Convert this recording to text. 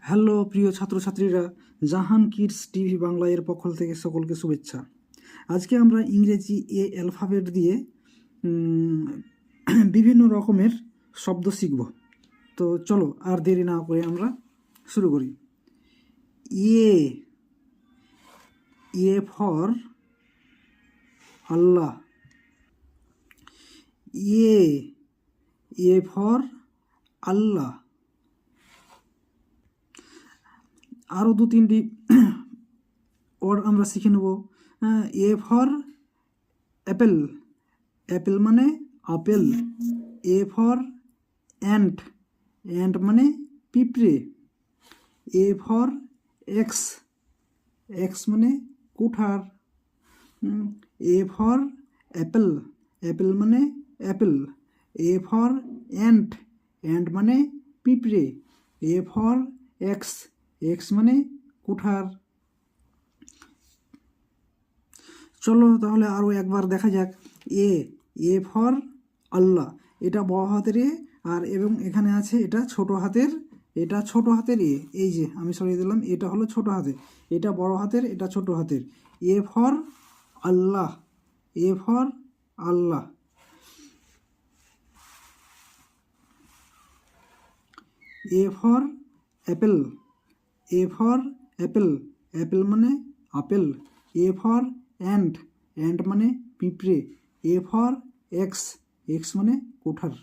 Hello প্রিয় ছাত্রছাত্রীরা, জাহান kids TV Bangla এর পক্ষ থেকে সকলকে শুভেচ্ছা। আজকে আমরা ইংরেজি অ্যালফাবেট দিয়ে বিভিন্ন রকমের শব্দ শিখব। তো চলো আর দেরি না করে আমরা শুরু করি। এ ফর আল্লাহ। এ ফর আল্লাহ। আরও দু তিনটি ওয়ার্ড আমরা শিখে নেব। A for apple. অ্যাপেল মানে আপেল। A for ant. অ্যান্ট মানে পিঁপড়ে। A for axe. এক্স মানে কুঠার। A for apple. অ্যাপেল মানে apple. A for ant. Ant মানে পিঁপড়ে। A for axe. এক্স মানে কুঠার। চলো তাহলে আরও একবার দেখা যাক। এ ফর আল্লাহ, এটা বড় হাতের এ, আর এবং এখানে আছে এটা ছোট হাতের, এটা ছোট হাতের এ। এই যে আমি সরিয়ে দিলাম, এটা হলো ছোট হাতের, এটা বড় হাতের, এটা ছোট হাতের। এ ফর আল্লাহ। এ ফর আল্লাহ। A for apple. A for apple. Apple মানে আপেল। A for ant. অ্যান্ট মানে পিঁপড়ে। A for axe. এক্স মানে কুঠার।